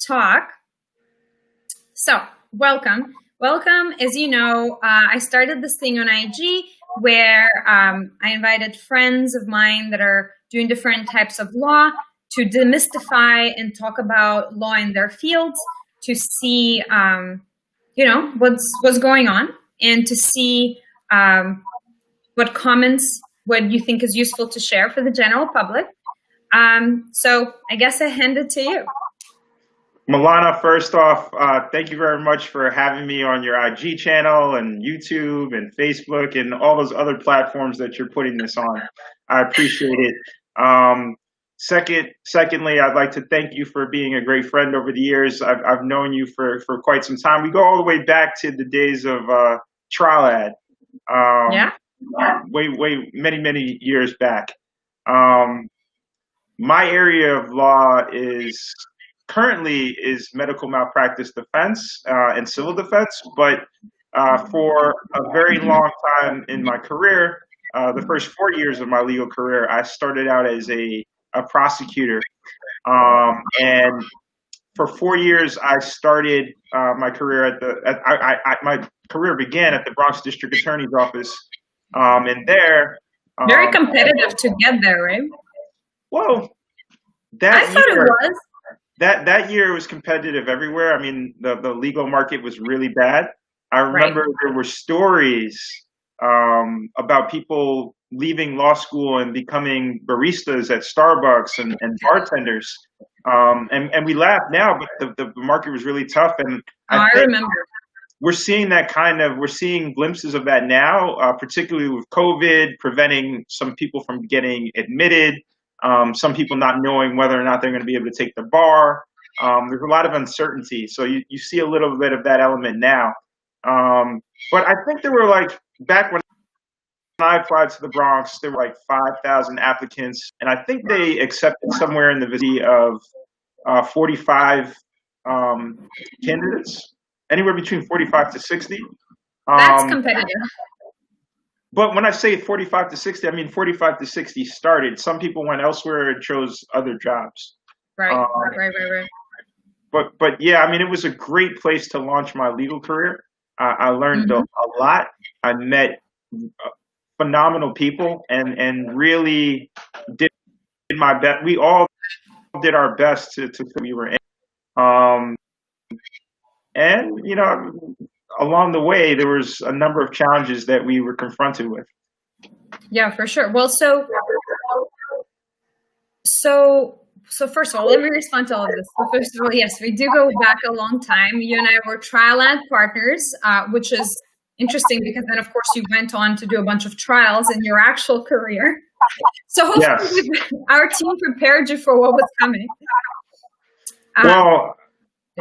talk. So welcome. As you know, I started this thing on IG where I invited friends of mine that are doing different types of law to demystify and talk about law in their fields, to see, what's going on, and to see what comments, what you think is useful to share for the general public. So I guess I hand it to you. Milana, first off, thank you very much for having me on your IG channel and YouTube and Facebook and all those other platforms that you're putting this on. I appreciate it. Secondly, I'd like to thank you for being a great friend over the years. I've known you for quite some time. We go all the way back to the days of Trial Ad. Many years back. My area of law currently is medical malpractice defense and civil defense, but for a very long time in my career, the first 4 years of my legal career, I started out as a prosecutor. And for 4 years, I started my career my career began at the Bronx District Attorney's Office. And there, very competitive to get there, right? Well, I thought it was. That year was competitive everywhere. I mean, the legal market was really bad. I remember there were stories about people leaving law school and becoming baristas at Starbucks and bartenders. And we laugh now, but the market was really tough. And I remember. We're seeing glimpses of that now, particularly with COVID, preventing some people from getting admitted. Some people not knowing whether or not they're going to be able to take the bar. There's a lot of uncertainty. So you see a little bit of that element now. But I think there were back when I applied to the Bronx, there were 5,000 applicants. And I think they accepted somewhere in the vicinity of 45 candidates, anywhere between 45 to 60. That's competitive. But when I say 45 to 60, I mean 45 to 60 started. Some people went elsewhere and chose other jobs. Right. But yeah, I mean, it was a great place to launch my legal career. I learned a lot. I met phenomenal people and really did my best. We all did our best to we were in. And, along the way, there was a number of challenges that we were confronted with. Yeah, for sure. Well, so first of all, let me respond to all of this. So first of all, yes, we do go back a long time. You and I were trial ad partners, which is interesting because then, of course, you went on to do a bunch of trials in your actual career. So hopefully our team prepared you for what was coming. Well,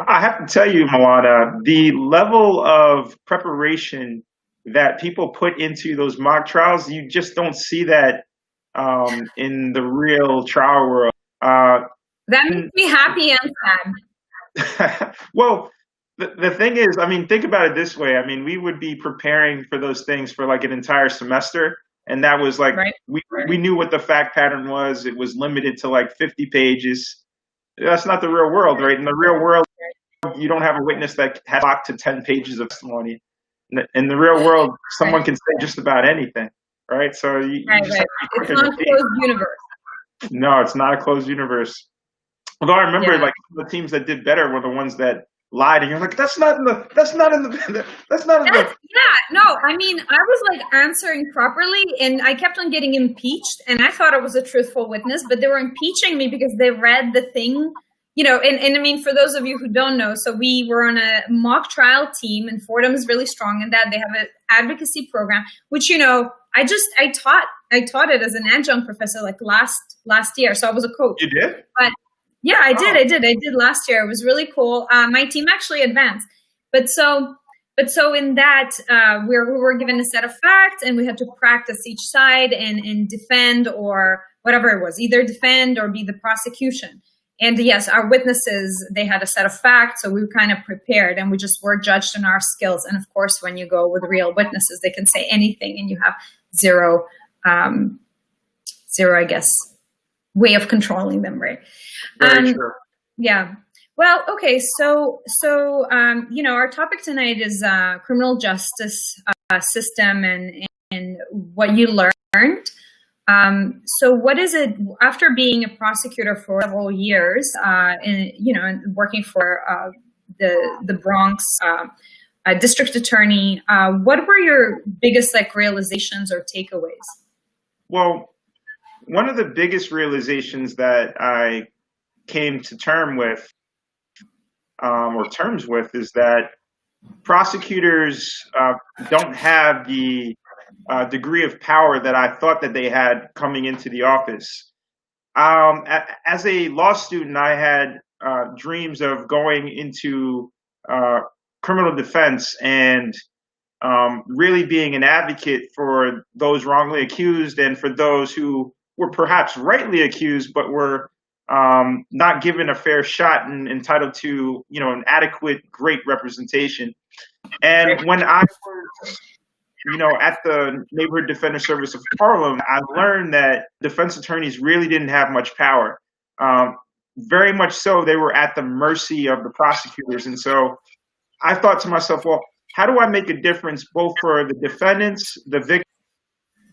I have to tell you, Milana, the level of preparation that people put into those mock trials, you just don't see that in the real trial world. That makes me happy and sad. Well, the thing is, I mean, think about it this way. I mean, we would be preparing for those things for an entire semester. And that was we knew what the fact pattern was. It was limited to 50 pages. That's not the real world, right? In the real world, you don't have a witness that has locked to 10 pages of testimony. In the real world, someone can say just about anything, right? So you just have to it's not a closed universe. No, it's not a closed universe. Although I remember the teams that did better were the ones that lied, and you're like, that's not in the. Yeah, no, I mean, I was answering properly, and I kept on getting impeached, and I thought I was a truthful witness, but they were impeaching me because they read the thing, and I mean, for those of you who don't know, so we were on a mock trial team, and Fordham is really strong in that. They have an advocacy program, which, I taught it as an adjunct professor last year, so I was a coach. You did? But yeah, I did last year. It was really cool. My team actually advanced, but so in that we were given a set of facts, and we had to practice each side and defend, or whatever it was, either defend or be the prosecution. And yes, our witnesses, they had a set of facts, so we were kind of prepared, and we just were judged on our skills. And of course, when you go with real witnesses, they can say anything, and you have zero, I guess, way of controlling them, right? Very true. Yeah. Well, okay, so our topic tonight is criminal justice system and what you learned. So, what is it after being a prosecutor for several years, and working for the Bronx district attorney? What were your biggest realizations or takeaways? Well, one of the biggest realizations that I came to terms with is that prosecutors don't have the degree of power that I thought that they had coming into the office. As a law student, I had dreams of going into criminal defense and really being an advocate for those wrongly accused and for those who were perhaps rightly accused but were not given a fair shot and entitled to, an adequate, great representation. And when I was, at the Neighborhood Defender Service of Harlem, I learned that defense attorneys really didn't have much power. Very much so, they were at the mercy of the prosecutors. And so I thought to myself, well, how do I make a difference both for the defendants, the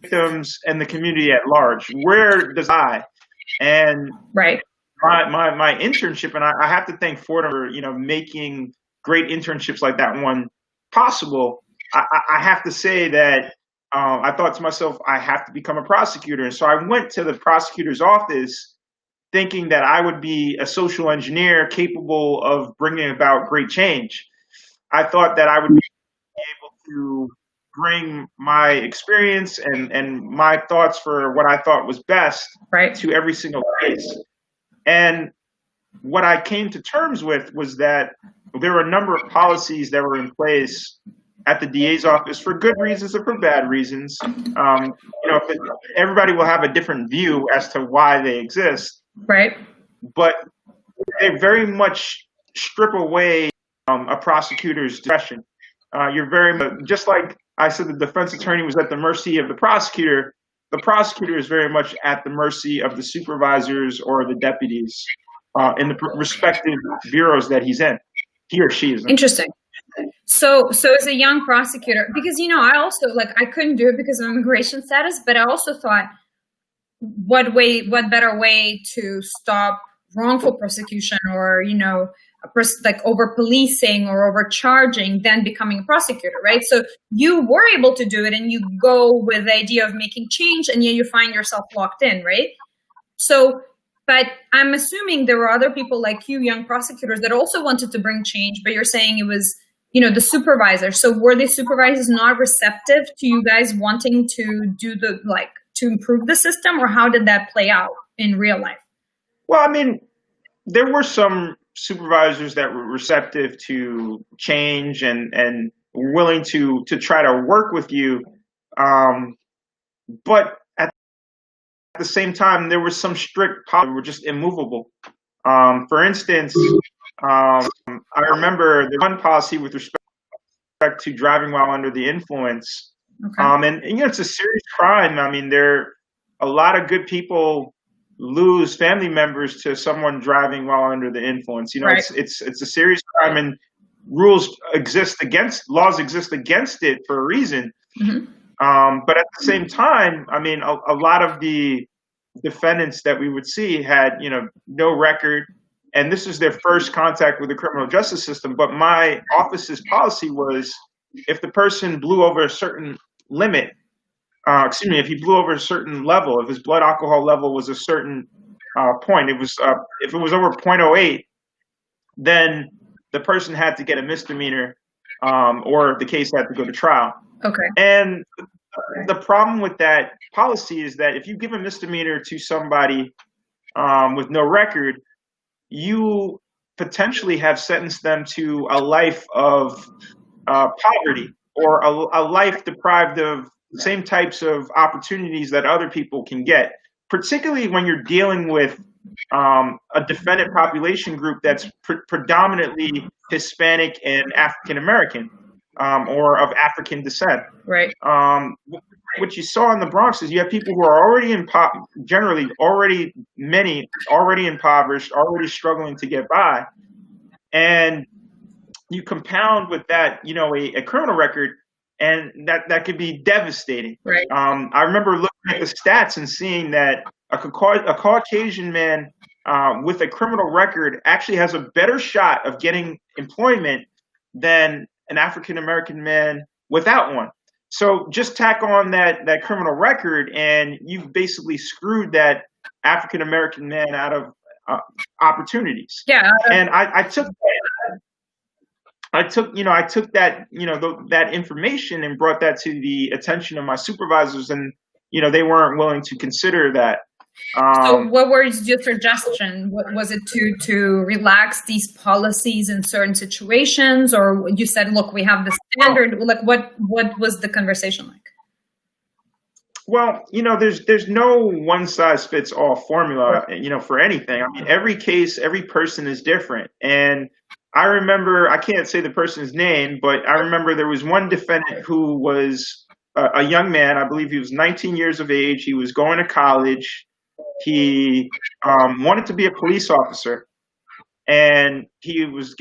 victims, and the community at large? Where does and right. My internship, and I have to thank Fordham for making great internships like that one possible. I have to say that I thought to myself, I have to become a prosecutor, and so I went to the prosecutor's office thinking that I would be a social engineer capable of bringing about great change. I thought that I would be able to bring my experience and my thoughts for what I thought was best to every single case. And what I came to terms with was that there were a number of policies that were in place at the DA's office for good reasons or for bad reasons. Everybody will have a different view as to why they exist. Right. But they very much strip away a prosecutor's discretion. You're very much, just like I said, the defense attorney was at the mercy of the prosecutor is very much at the mercy of the supervisors or the deputies in the respective bureaus that he or she is in. Interesting. So as a young prosecutor, because, I also I couldn't do it because of immigration status, but I also thought, what better way to stop wrongful prosecution or, over policing or overcharging than becoming a prosecutor, right? So you were able to do it and you go with the idea of making change and you find yourself locked in, right? So, but I'm assuming there were other people like you, young prosecutors, that also wanted to bring change, but you're saying it was, the supervisor. So were the supervisors not receptive to you guys wanting to do to improve the system, or how did that play out in real life? Well, I mean, there were some supervisors that were receptive to change and willing to try to work with you. But at the same time, there was some strict policies that were just immovable. For instance, I remember the one policy with respect to driving while under the influence. Okay. And it's a serious crime. I mean, a lot of good people lose family members to someone driving while under the influence. It's a serious crime, and laws exist against it for a reason. Mm-hmm. But at the same time, I mean, a lot of the defendants that we would see had, no record, and this is their first contact with the criminal justice system. But my office's policy was, if the person blew over a certain limit, if he blew over a certain level, if his blood alcohol level was a certain point, if it was over 0.08, then the person had to get a misdemeanor, or the case had to go to trial. Okay. And the problem with that policy is that if you give a misdemeanor to somebody with no record, you potentially have sentenced them to a life of poverty, or a life deprived of the same types of opportunities that other people can get, particularly when you're dealing with a defendant population group that's predominantly Hispanic and African American, or of African descent. Right. What you saw in the Bronx is you have people who are already already impoverished, already struggling to get by. And you compound with that, a criminal record, and that could be devastating. Right. I remember looking at the stats and seeing that a Caucasian man with a criminal record actually has a better shot of getting employment than an African American man without one. So just tack on that criminal record, and you've basically screwed that African American man out of opportunities. Yeah. And I took that, that information and brought that to the attention of my supervisors, and they weren't willing to consider that. So what was your suggestion? Was it to relax these policies in certain situations, or you said, look, we have the standard? Like, what was the conversation like? Well, there's no one size fits all formula, for anything. I mean, every case, every person is different. And I remember, I can't say the person's name, but I remember there was one defendant who was a young man. I believe he was 19 years of age. He was going to college. He wanted to be a police officer, and he was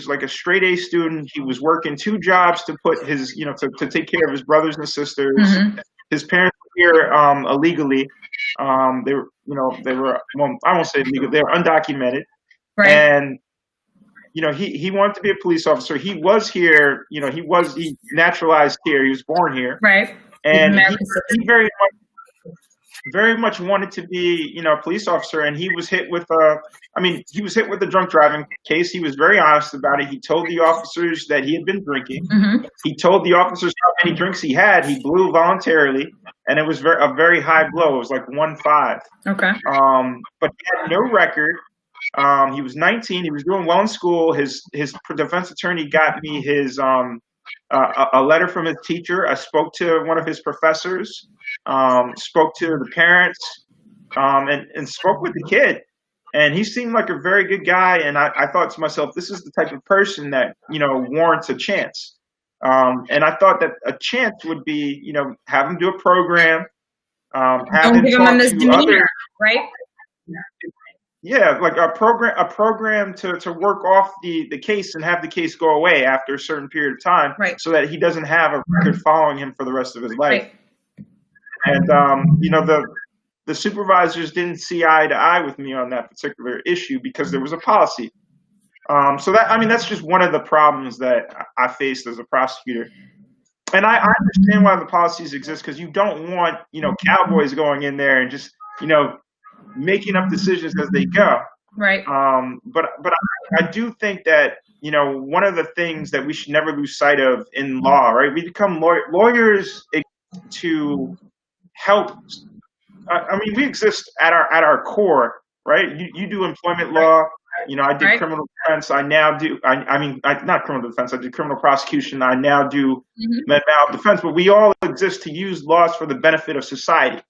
like a straight A student. He was working 2 jobs to put his, to take care of his brothers and sisters. Mm-hmm. His parents were here illegally. They were, well, I won't say illegal. They were undocumented. Right. And he wanted to be a police officer. He was here. He naturalized here. He was born here. Right. And he very much wanted to be, a police officer. And he was hit with a drunk driving case. He was very honest about it. He told the officers that he had been drinking. Mm-hmm. He told the officers how many drinks he had. He blew voluntarily, and it was a very high blow. It was like 1.5. Okay. But he had no record. He was 19. He was doing well in school. His defense attorney got me his a letter from his teacher. I spoke to one of his professors, spoke to the parents, and spoke with the kid. And he seemed like a very good guy. And I thought to myself, this is the type of person that, warrants a chance. And I thought that a chance would be, have him do a program, have him talk to others, right? Yeah, like a program to work off the case and have the case go away after a certain period of time, right, so that he doesn't have a record following him for the rest of his life. Right. And the supervisors didn't see eye to eye with me on that particular issue because there was a policy. So that's just one of the problems that I faced as a prosecutor. And I understand why the policies exist, because you don't want, cowboys going in there and just, making up decisions as they go. Right. But I do think that, one of the things that we should never lose sight of in law, right? We become lawyers to help. We exist at our core, right? You do employment law. I did criminal defense. I now do. Not criminal defense. I did criminal prosecution. I now do mental defense. But we all exist to use laws for the benefit of society.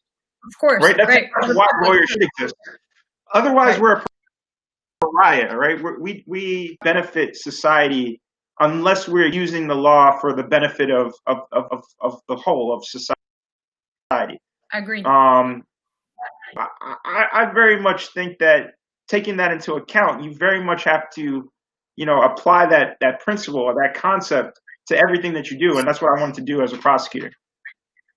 Of course, right? That's why lawyers should exist. Otherwise, we're a pariah, right? We benefit society unless we're using the law for the benefit of the whole of society. I agree. I very much think that taking that into account, you very much have to, apply that principle or that concept to everything that you do, and that's what I wanted to do as a prosecutor.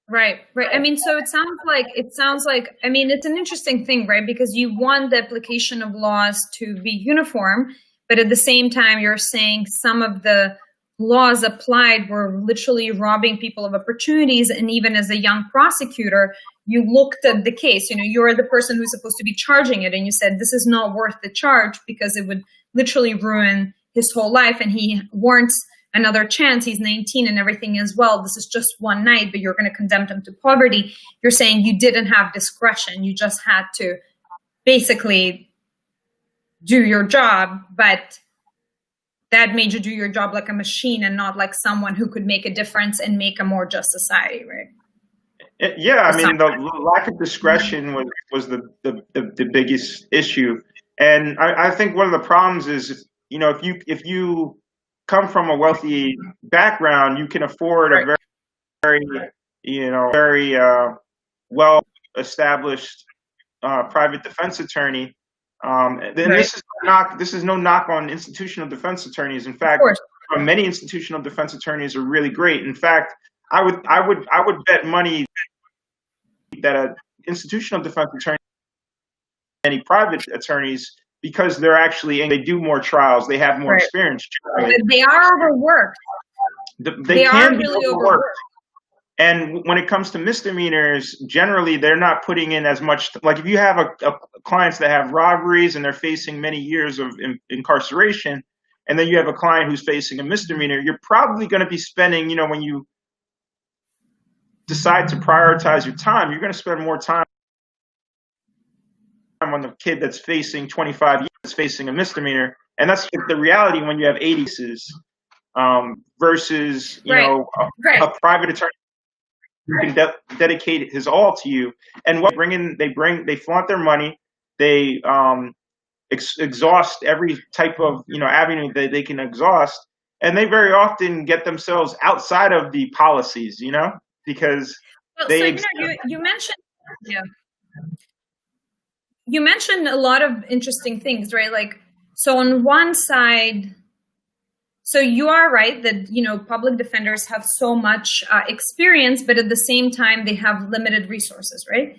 Right. So it sounds like, it's an interesting thing, right? Because you want the application of laws to be uniform, but at the same time, you're saying some of the laws applied were literally robbing people of opportunities. And even as a young prosecutor, you looked at the case, you're the person who's supposed to be charging it. And you said, this is not worth the charge because it would literally ruin his whole life. And he warrants another chance. He's 19 and everything is well. This is just one night, but you're going to condemn him to poverty. You're saying you didn't have discretion. You just had to basically do your job, but that made you do your job like a machine and not like someone who could make a difference and make a more just society, right? Yeah, the lack of discretion was the biggest issue. And I think one of the problems is, if you come from a wealthy background, you can afford a very well established private defense attorney, This is no knock on institutional defense attorneys. In fact, many institutional defense attorneys are really great. In fact, I would bet money that an institutional defense attorney, any private attorneys, because they do more trials, they have more experience. They are overworked. They can be really overworked. And when it comes to misdemeanors, generally they're not putting in as much. Like if you have clients that have robberies and they're facing many years of incarceration, and then you have a client who's facing a misdemeanor, you're probably going to be spending, when you decide to prioritize your time, you're going to spend more time on the kid that's facing 25 years, facing a misdemeanor. And that's the reality when you have 80 cases versus, a private attorney who can dedicate his all to you. And what they flaunt their money. They exhaust every type of, avenue that they can exhaust. And they very often get themselves outside of the policies, because you mentioned, you mentioned a lot of interesting things, right? Like, so on one side, so you are right that, public defenders have so much experience, but at the same time, they have limited resources, right?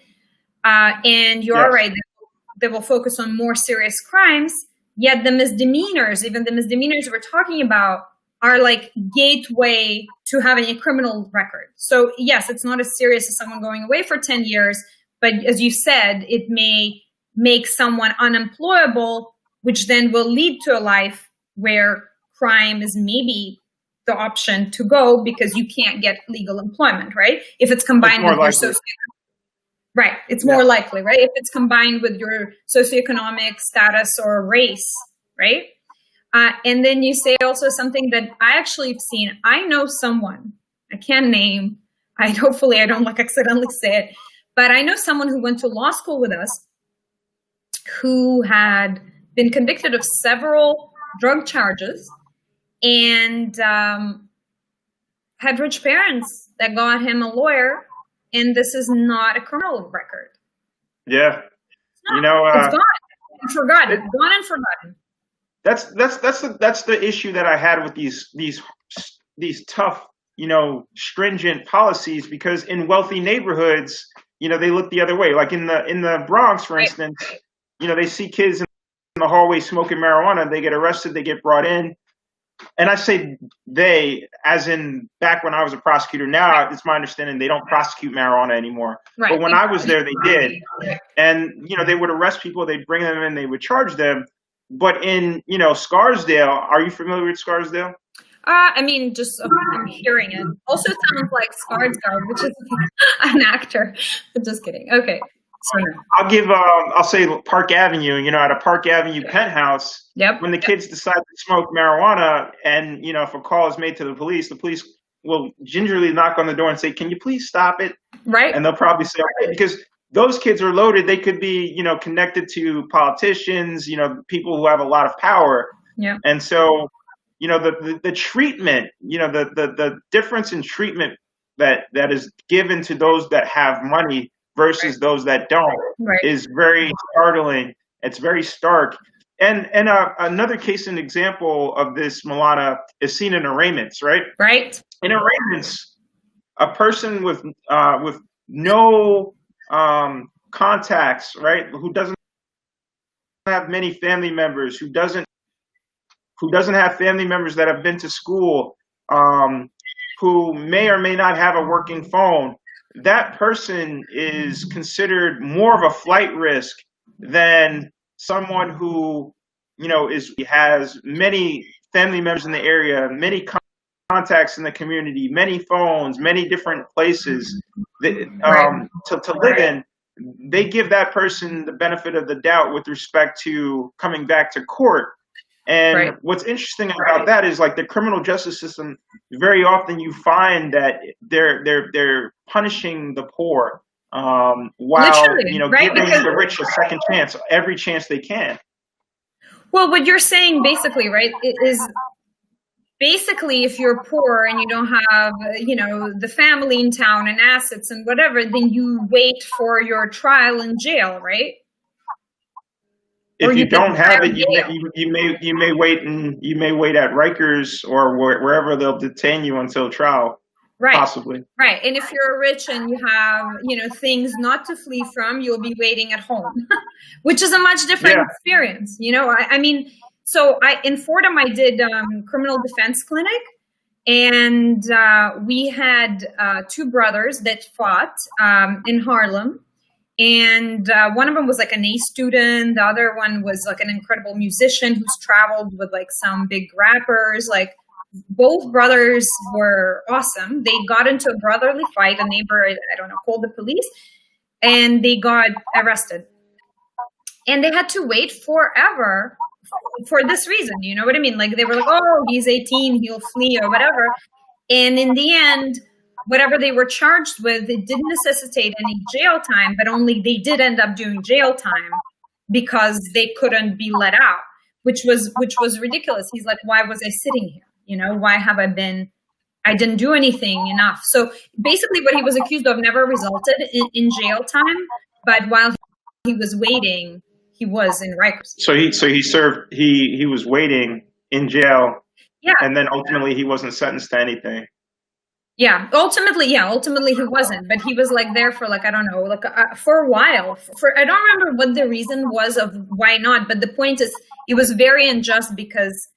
And you are right, they will focus on more serious crimes, yet the misdemeanors, even the misdemeanors we're talking about, are like gateway to having a criminal record. So yes, it's not as serious as someone going away for 10 years, but as you said, it may make someone unemployable, which then will lead to a life where crime is maybe the option to go because you can't get legal employment, right? If it's combined with your socioeconomic, right? It's more likely, right? If it's combined with your socioeconomic status or race, right? And then you say also something that I actually have seen. I know someone, I can't name, hopefully I don't accidentally say it, but I know someone who went to law school with us who had been convicted of several drug charges and had rich parents that got him a lawyer, and this is not a criminal record. Yeah. It's gone and forgotten. Gone and forgotten. That's the issue that I had with these tough, stringent policies, because in wealthy neighborhoods, they look the other way. Like in the Bronx, for instance, they see kids in the hallway smoking marijuana, they get arrested, they get brought in. And I say they, as in back when I was a prosecutor. Now it's my understanding they don't prosecute marijuana anymore. Right. But when I was there, they did. And, they would arrest people, they'd bring them in, they would charge them. But in, Scarsdale, are you familiar with Scarsdale? Just hearing it. Also sounds like Skarsgård, which is an actor. But just kidding. Okay. I'll say Park Avenue, at a Park Avenue penthouse, when the kids decide to smoke marijuana and, if a call is made to the police will gingerly knock on the door and say, can you please stop it? Right. And they'll probably say, okay, because those kids are loaded. They could be, connected to politicians, people who have a lot of power. Yeah. And so, the treatment, the difference in treatment that is given to those that have money versus those that don't is very startling. It's very stark. And another case and example of this, Milana, is seen in arraignments, right? Right. In arraignments, a person with no contacts, right, who doesn't have many family members, who doesn't have family members that have been to school, who may or may not have a working phone, that person is considered more of a flight risk than someone who, has many family members in the area, many contacts in the community, many phones, many different places to live in. They give that person the benefit of the doubt with respect to coming back to court. And what's interesting about that is, like, the criminal justice system, very often you find that they're punishing the poor while giving the rich a second chance, every chance they can. Well, what you're saying basically, right, is basically if you're poor and you don't have, the family in town and assets and whatever, then you wait for your trial in jail, right? if you don't have it, you may wait at Rikers or wherever they'll detain you until trial. Right. Possibly. Right. And if you're rich and you have, things not to flee from, you'll be waiting at home, which is a much different experience. So in Fordham, I did criminal defense clinic, and we had two brothers that fought in Harlem. And one of them was like an A student. The other one was like an incredible musician who's traveled with like some big rappers. Like, both brothers were awesome. They got into a brotherly fight. A neighbor, called the police, and they got arrested. And they had to wait forever for this reason. You know what I mean? Like, they were like, oh, he's 18, he'll flee or whatever. And in the end, whatever they were charged with, it didn't necessitate any jail time, but only they did end up doing jail time because they couldn't be let out, which was ridiculous. He's like, why was I sitting here? Why have I didn't do anything enough. So basically what he was accused of never resulted in jail time, but while he was waiting, he was in Rikers. So he was waiting in jail. Yeah. And then ultimately he wasn't sentenced to anything. Yeah, ultimately he wasn't, but he was like there for for a while. I don't remember what the reason was of why not, but the point is it was very unjust because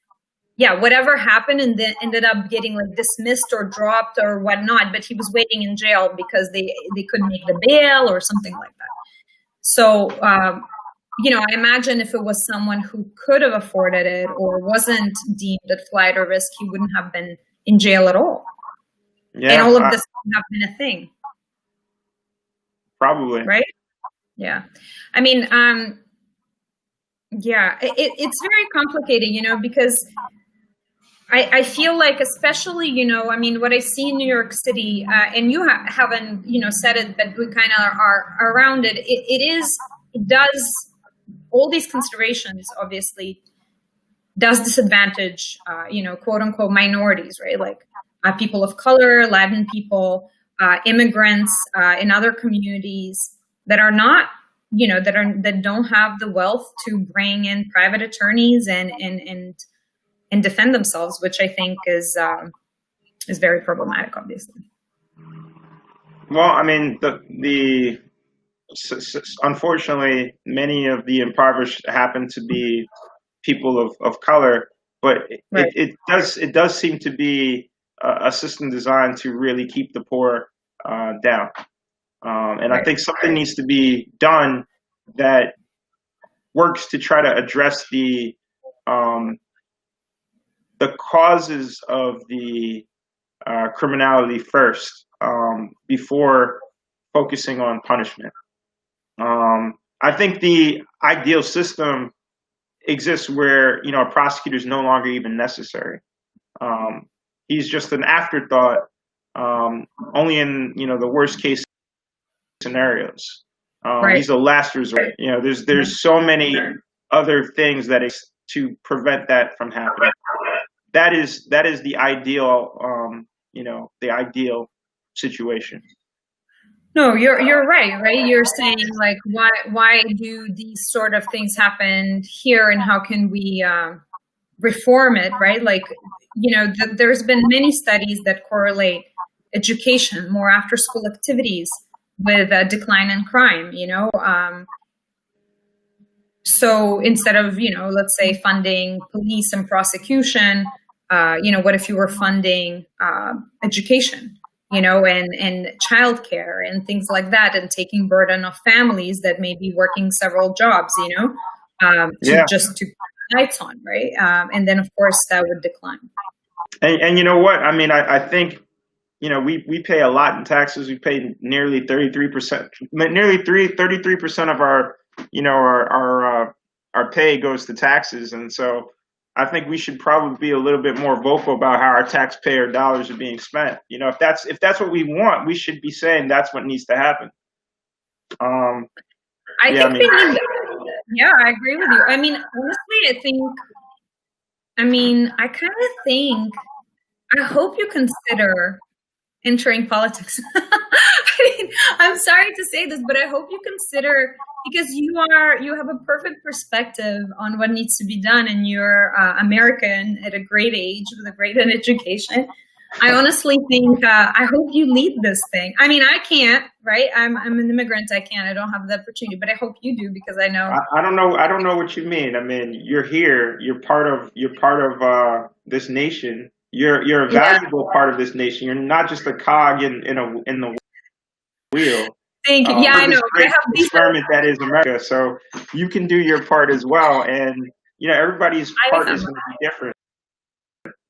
whatever happened and then ended up getting like dismissed or dropped or whatnot, but he was waiting in jail because they couldn't make the bail or something like that. So, I imagine if it was someone who could have afforded it or wasn't deemed at flight or risk, he wouldn't have been in jail at all. Yeah, and all of this would have been a thing. Probably. Right? Yeah. I mean, it's very complicated, because I feel like, especially, what I see in New York City, and you haven't, said it, but we kind of are around it. It does, all these considerations, obviously, does disadvantage, quote unquote, minorities, right? Like people of color, Latin people, immigrants in other communities that are not, that don't have the wealth to bring in private attorneys and defend themselves, which I think is very problematic, obviously. Well, I mean, unfortunately, many of the impoverished happen to be people of color, but right. it does seem to be a system designed to really keep the poor down. And right. I think something needs to be done that works to try to address the causes of the criminality first, before focusing on punishment. I think the ideal system exists where, a prosecutor is no longer even necessary. He's just an afterthought, only in, the worst case scenarios. Right. He's a last resort. There's so many other things that is to prevent that from happening. That is the ideal, the ideal situation. No, you're right. You're saying like, why do these sort of things happen here, and how can we reform it, right? Like, there's been many studies that correlate education, more after school activities, with a decline in crime, So instead of, let's say funding police and prosecution, what if you were funding education, and childcare and things like that, and taking burden off families that may be working several jobs, just to put lights on, right? And then, of course, that would decline. And you know what? I mean, I think, we pay a lot in taxes. We pay nearly 33%, nearly 33% of our, our pay goes to taxes. And so I think we should probably be a little bit more vocal about how our taxpayer dollars are being spent. If that's what we want, we should be saying that's what needs to happen. I agree with you. I mean, honestly, I hope you consider entering politics. I'm sorry to say this, but I hope you consider, because you have a perfect perspective on what needs to be done, and you're American at a great age with a great education. I honestly think I hope you lead this thing. I mean, I can't, right? I'm an immigrant. I can't. I don't have the opportunity, but I hope you do, because I know. I don't know. I don't know what you mean. I mean, you're here. You're part of. This nation. You're a valuable part of this nation. You're not just a cog in the wheel. Thank you. Yeah, I know. Great experiment that is America. So you can do your part as well. And everybody's part is going to be different,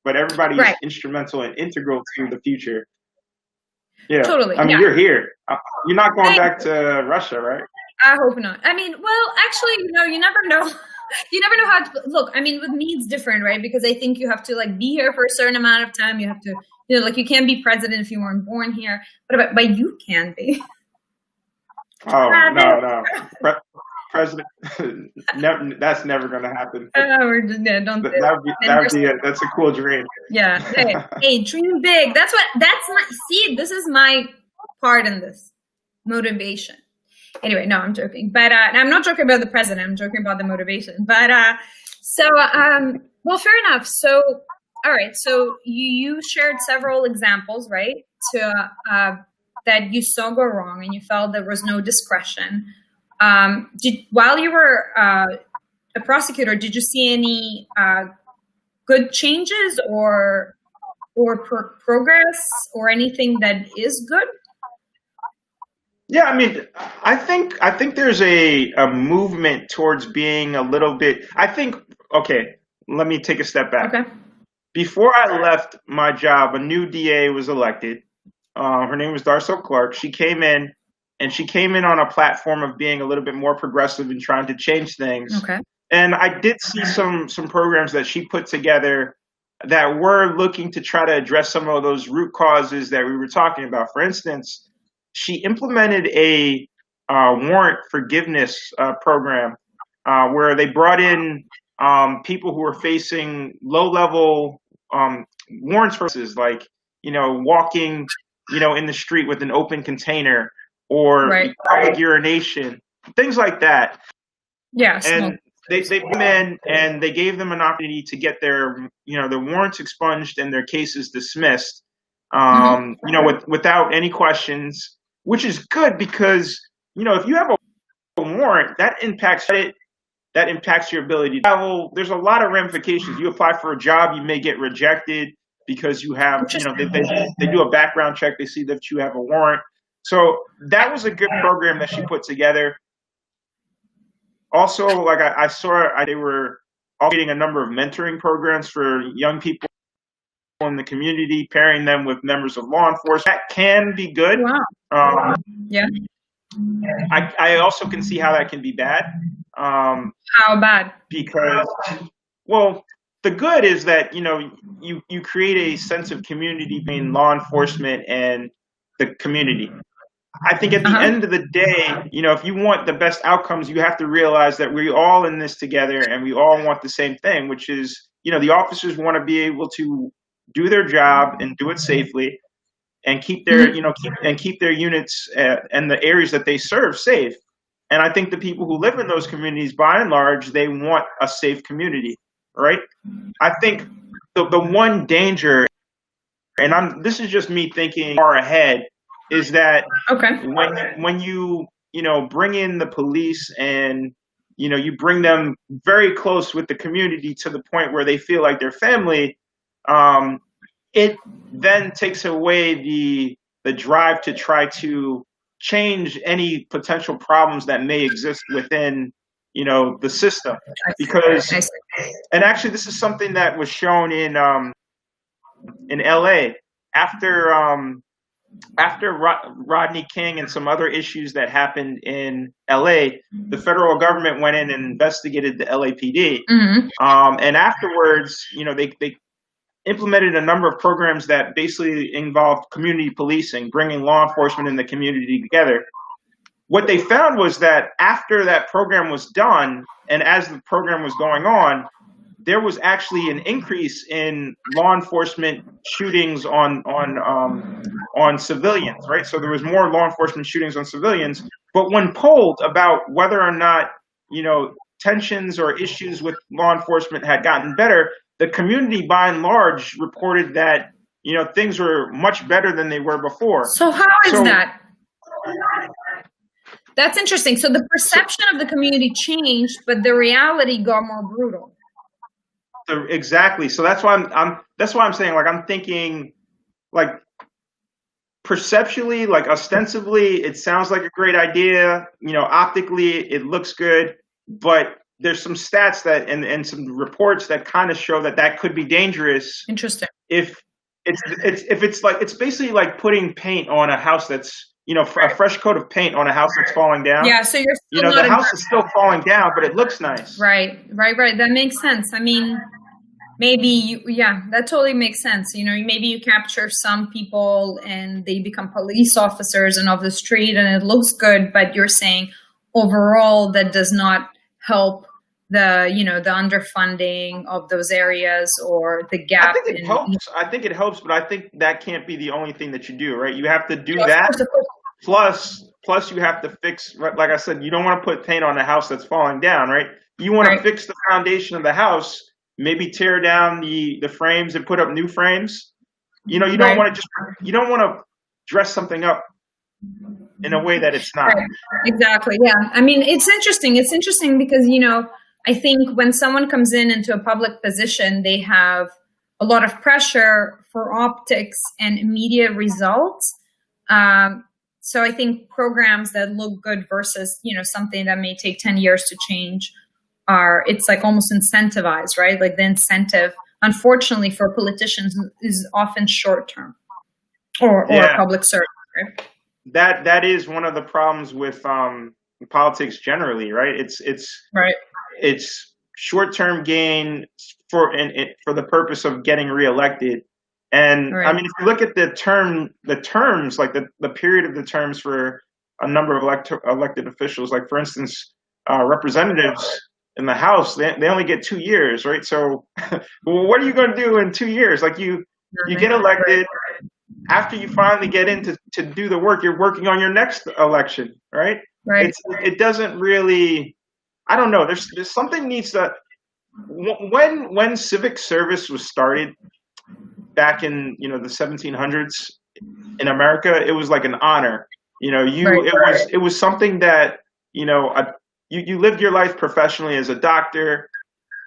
but everybody's instrumental and integral to the future. Yeah, totally. I mean, you're here. You're not going back to Russia, right? I hope not. I mean, well, actually, you never know. You never know how to look. I mean, with me, it's different, right? Because I think you have to be here for a certain amount of time. You have to, you can't be president if you weren't born here, but you can be. Oh, no. President, that's never going to happen. That's a cool dream. Yeah. Hey, dream big. This is my part in this motivation. Anyway, no, I'm joking. But I'm not joking about the president. I'm joking about the motivation. But well, fair enough. So, all right. So you shared several examples, right? That you saw go wrong, and you felt there was no discretion. While you were a prosecutor, did you see any good changes or progress or anything that is good? Yeah, I mean, I think there's a movement towards being a little bit. Okay, let me take a step back. Okay. Before I left my job, a new DA was elected. Her name was Darcel Clark. She came in, and she came in on a platform of being a little bit more progressive and trying to change things. Okay. And I did see some programs that she put together that were looking to try to address some of those root causes that we were talking about. For instance, she implemented a warrant forgiveness program where they brought in people who were facing low-level warrants for like, walking, in the street with an open container or public urination, things like that. Yes. And they came in and they gave them an opportunity to get their warrants expunged and their cases dismissed, without any questions, which is good because, if you have a warrant, that impacts it. That impacts your ability to travel. There's a lot of ramifications. You apply for a job, you may get rejected because you have, they do a background check. They see that you have a warrant. So that was a good program that she put together. Also, I saw, they were operating a number of mentoring programs for young people in the community, pairing them with members of law enforcement. That can be good. Wow. Yeah. I also can see how that can be bad. How bad? Because, well, the good is that, you create a sense of community between law enforcement and the community. I think at the end of the day, if you want the best outcomes, you have to realize that we're all in this together and we all want the same thing, which is, the officers want to be able to do their job and do it safely and keep their, keep their units and the areas that they serve safe. And I think the people who live in those communities, by and large, they want a safe community, right? I think the one danger, and this is just me thinking far ahead, is that when you bring in the police and you bring them very close with the community to the point where they feel like they're family, it then takes away the drive to try to change any potential problems that may exist within the system. Because, and actually this is something that was shown in LA after Rodney King and some other issues that happened in LA, the federal government went in and investigated the LAPD. And afterwards, they implemented a number of programs that basically involved community policing, bringing law enforcement and the community together. What they found was that after that program was done, and as the program was going on, there was actually an increase in law enforcement shootings on civilians, right? So there was more law enforcement shootings on civilians. But when polled about whether or not, tensions or issues with law enforcement had gotten better, the community by and large reported that, things were much better than they were before. So how is that? That's interesting. So the perception of the community changed, but the reality got more brutal. Exactly. So that's why I'm saying, like, I'm thinking, like, perceptually, like, ostensibly, it sounds like a great idea. Optically, it looks good, but there's some stats that and some reports that kind of show that could be dangerous. Interesting. If it's basically like putting paint on a house that's, a fresh coat of paint on a house that's falling down. Yeah, so you're still the house is still falling down, but it looks nice. Right. That makes sense. I mean, maybe that totally makes sense. Maybe you capture some people and they become police officers and off the street and it looks good, but you're saying overall that does not help the underfunding of those areas or the gap. I think it helps, but I think that can't be the only thing that you do, right? You have to do that. Of course. Plus you have to fix, like I said, you don't want to put paint on a house that's falling down, right? You want to fix the foundation of the house, maybe tear down the frames and put up new frames. You don't want to dress something up in a way that it's not. Right. Exactly. Yeah. I mean, it's interesting. It's interesting because, I think when someone comes into a public position, they have a lot of pressure for optics and immediate results. So I think programs that look good versus, something that may take 10 years to change it's like almost incentivized, right? Like the incentive, unfortunately, for politicians is often short-term or public service, right? That is one of the problems with politics generally, right? It's short-term gain for the purpose of getting reelected. And I mean, if you look at the terms, like the period of the terms for a number of elected officials, like for instance, representatives in the House, they only get 2 years, right? So, well, what are you going to do in 2 years? Like you get elected. After you finally get in to do the work, you're working on your next election, right? Right. It doesn't really. I don't know. There's something needs to. When civic service was started back in the 1700s in America, it was like an honor. It was something that you lived your life professionally as a doctor,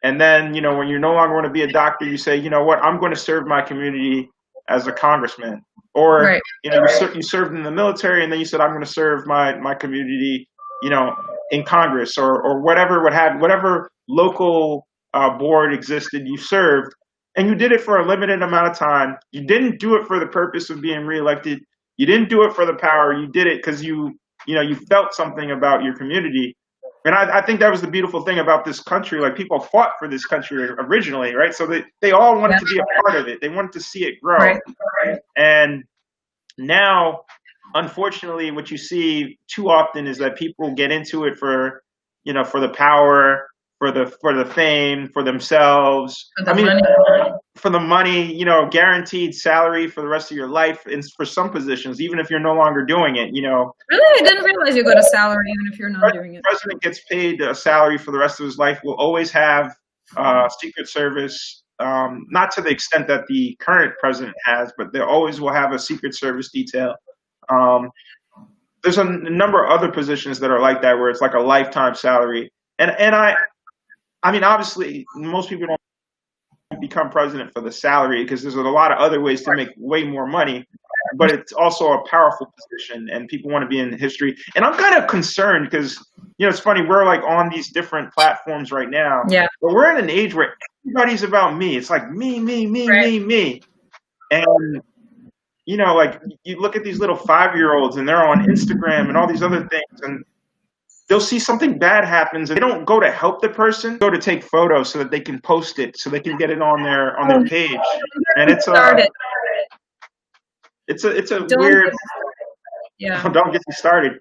and then when you no longer want to be a doctor, you say, what, I'm going to serve my community as a congressman, or you served in the military, and then you said, I'm going to serve my community, in Congress or whatever local board existed, you served, and you did it for a limited amount of time. You didn't do it for the purpose of being reelected. You didn't do it for the power. You did it because you felt something about your community. And I think that was the beautiful thing about this country. Like, people fought for this country originally, right? So they all wanted to be a part of it. They wanted to see it grow. Right. And now, unfortunately, what you see too often is that people get into it for the power, for the fame, for themselves. For the money, guaranteed salary for the rest of your life, and for some positions, even if you're no longer doing it, Really? I didn't realize you got a salary even if you're not doing it. The president gets paid a salary for the rest of his life. Will always have Secret Service, not to the extent that the current president has, but they always will have a Secret Service detail. There's a number of other positions that are like that, where it's like a lifetime salary. And I mean, obviously, most people don't become president for the salary, because there's a lot of other ways to make way more money, but it's also a powerful position, and people want to be in history. And I'm kind of concerned because, it's funny, we're like on these different platforms right now, but we're in an age where everybody's about me. It's like me, me. And, like, you look at these little 5-year-olds and they're on Instagram and all these other things, and they'll see something bad happens, and they don't go to help the person, go to take photos so that they can post it, so they can get it on their page. And it's a weird. Yeah. Don't get me started.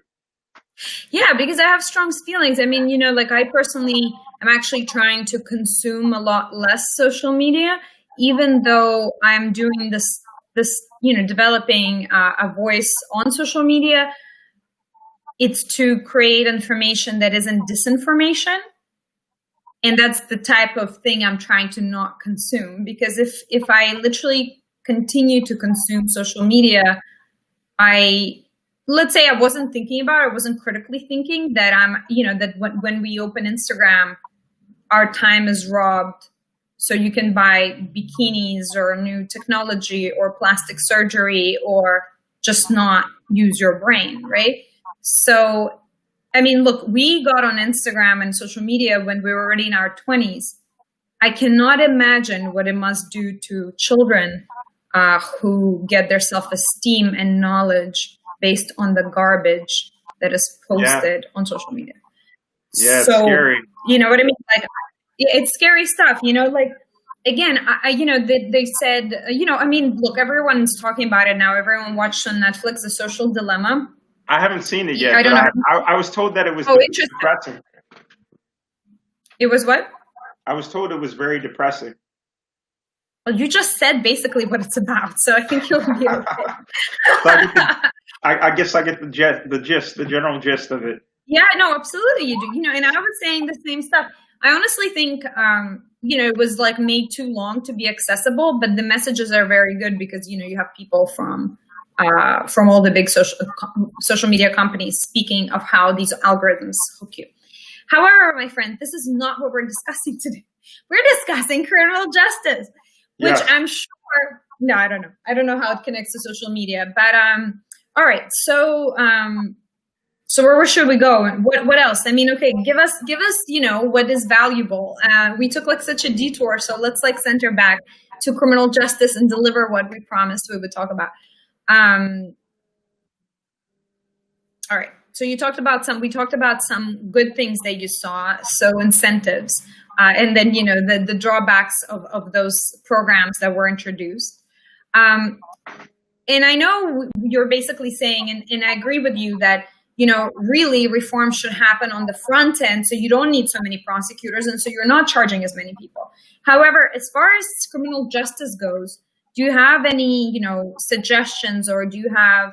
Yeah, because I have strong feelings. I mean, like, I personally I'm actually trying to consume a lot less social media, even though I'm doing this, developing a voice on social media. It's to create information that isn't disinformation. And that's the type of thing I'm trying to not consume, because if I literally continue to consume social media, let's say I wasn't thinking about it, I wasn't critically thinking that that when we open Instagram, our time is robbed. So you can buy bikinis or new technology or plastic surgery or just not use your brain, right? So, I mean, look, we got on Instagram and social media when we were already in our 20s. I cannot imagine what it must do to children who get their self-esteem and knowledge based on the garbage that is posted on social media. Yeah, so, it's scary. You know what I mean? Like, it's scary stuff, like, again, they said, I mean, look, everyone's talking about it now. Everyone watched on Netflix, The Social Dilemma. I haven't seen it yet. I don't know. I was told that it was depressing. It was what? I was told it was very depressing. Well, you just said basically what it's about, so I think you'll be okay. I guess I get the general gist of it. Yeah, no, absolutely you do. And I was saying the same stuff. I honestly think, it was like made too long to be accessible, but the messages are very good because, you have people from all the big social media companies speaking of how these algorithms hook you. However, my friend, this is not what we're discussing today. We're discussing criminal justice, which I'm sure, no, I don't know. I don't know how it connects to social media, but all right. So where should we go? What else? I mean, okay, give us, what is valuable. We took like such a detour, so let's like center back to criminal justice and deliver what we promised we would talk about. All right. So we talked about some good things that you saw. So incentives, and then, the drawbacks of those programs that were introduced. And I know you're basically saying, and I agree with you that, really reform should happen on the front end. So you don't need so many prosecutors. And so you're not charging as many people. However, as far as criminal justice goes, do you have any, suggestions, or do you have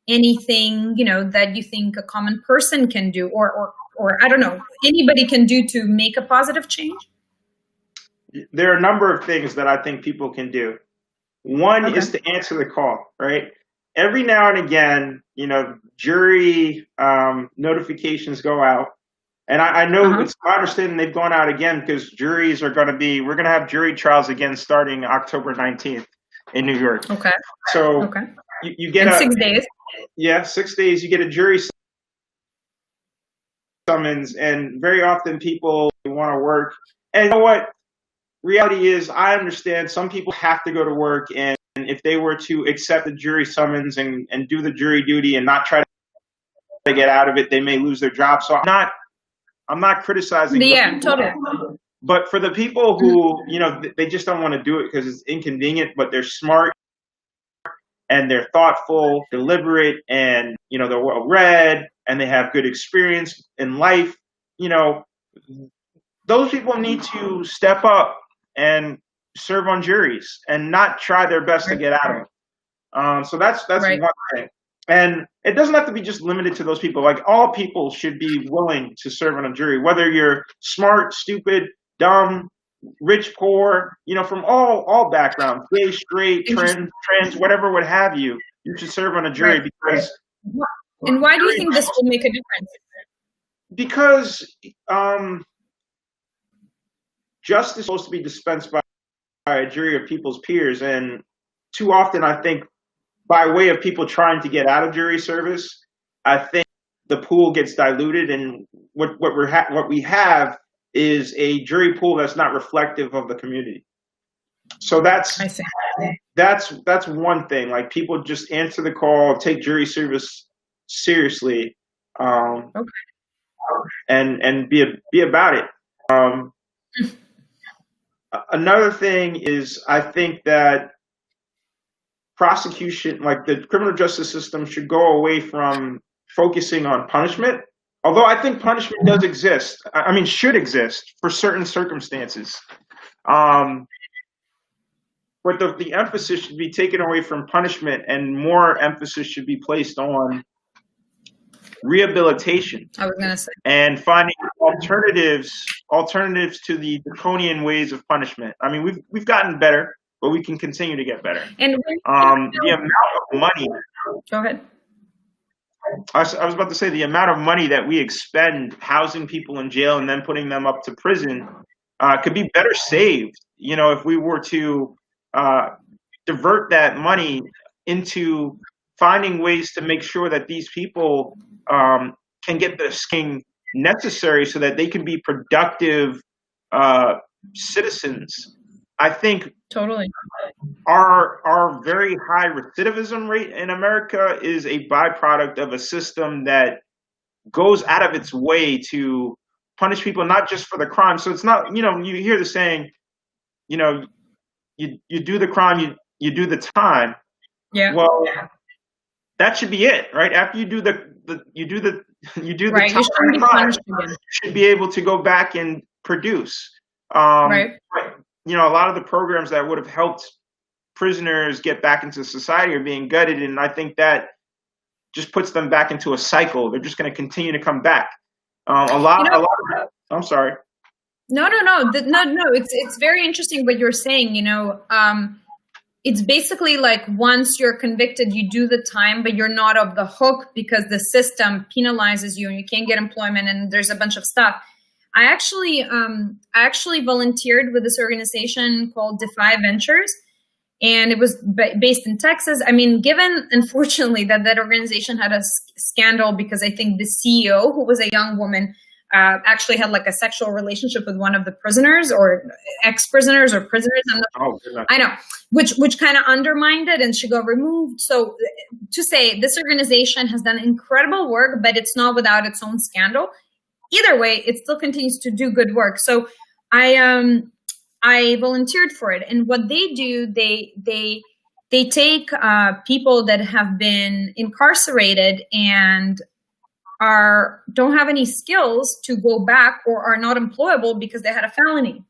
anything, that you think a common person can do, or I don't know, anybody can do to make a positive change? There are a number of things that I think people can do. One is to answer the call, right? Every now and again, jury notifications go out. And I know it's my understanding they've gone out again because juries are we're going to have jury trials again starting October 19th in New York. Okay. So you get 6 days. Yeah, 6 days. You get a jury summons, and very often people want to work. And you know what? Reality is, I understand some people have to go to work, and if they were to accept the jury summons and do the jury duty and not try to get out of it, they may lose their job. So I'm not criticizing. Yeah, totally. But for the people who, they just don't want to do it because it's inconvenient, but they're smart and they're thoughtful, deliberate, and, they're well-read and they have good experience in life, those people need to step up and serve on juries and not try their best to get out of it. So that's one thing. And it doesn't have to be just limited to those people. Like, all people should be willing to serve on a jury, whether you're smart, stupid, dumb, rich, poor, from all backgrounds, gay, straight, trans, whatever would have you. You should serve on a jury because. And why do you think this will make a difference? Because justice is supposed to be dispensed by a jury of people's peers, and too often, I think, by way of people trying to get out of jury service, I think the pool gets diluted, and what we have is a jury pool that's not reflective of the community. So that's one thing. Like, people just answer the call, take jury service seriously, and be about it. Another thing is, I think that prosecution, like the criminal justice system, should go away from focusing on punishment although I think punishment does exist, I mean, should exist for certain circumstances. But the emphasis should be taken away from punishment, and more emphasis should be placed on rehabilitation. I was gonna say, and finding alternatives to the draconian ways of punishment. I mean, we've gotten better, but we can continue to get better. And the amount of money. Go ahead. I was about to say the amount of money that we expend housing people in jail and then putting them up to prison could be better saved. You know, if we were to divert that money into finding ways to make sure that these people can get the skilling necessary so that they can be productive citizens. I think totally our very high recidivism rate in America is a byproduct of a system that goes out of its way to punish people not just for the crime. So it's not, you know, you hear the saying, you know, you do the crime, you do the time. Yeah. Well, that should be it, right? After you do the right. time, you should be able to go back and produce. Right. You know, a lot of the programs that would have helped prisoners get back into society are being gutted, and I think that just puts them back into a cycle. They're just going to continue to come back. A lot of I'm sorry. No. It's very interesting what you're saying. You know, it's basically like once you're convicted, you do the time, but you're not off the hook because the system penalizes you and you can't get employment and there's a bunch of stuff. I actually volunteered with this organization called Defy Ventures, and it was based in Texas. I mean, given, unfortunately, that organization had a scandal because I think the CEO, who was a young woman, actually had like a sexual relationship with one of the prisoners or ex-prisoners or prisoners. I know, which kind of undermined it, and she got removed. So to say this organization has done incredible work, but it's not without its own scandal. Either way, it still continues to do good work. So I volunteered for it, and what they do, they take people that have been incarcerated and don't have any skills to go back or are not employable because they had a felony.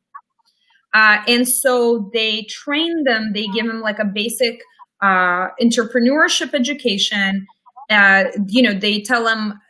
And so they train them, they give them like a basic entrepreneurship education. You know, they tell them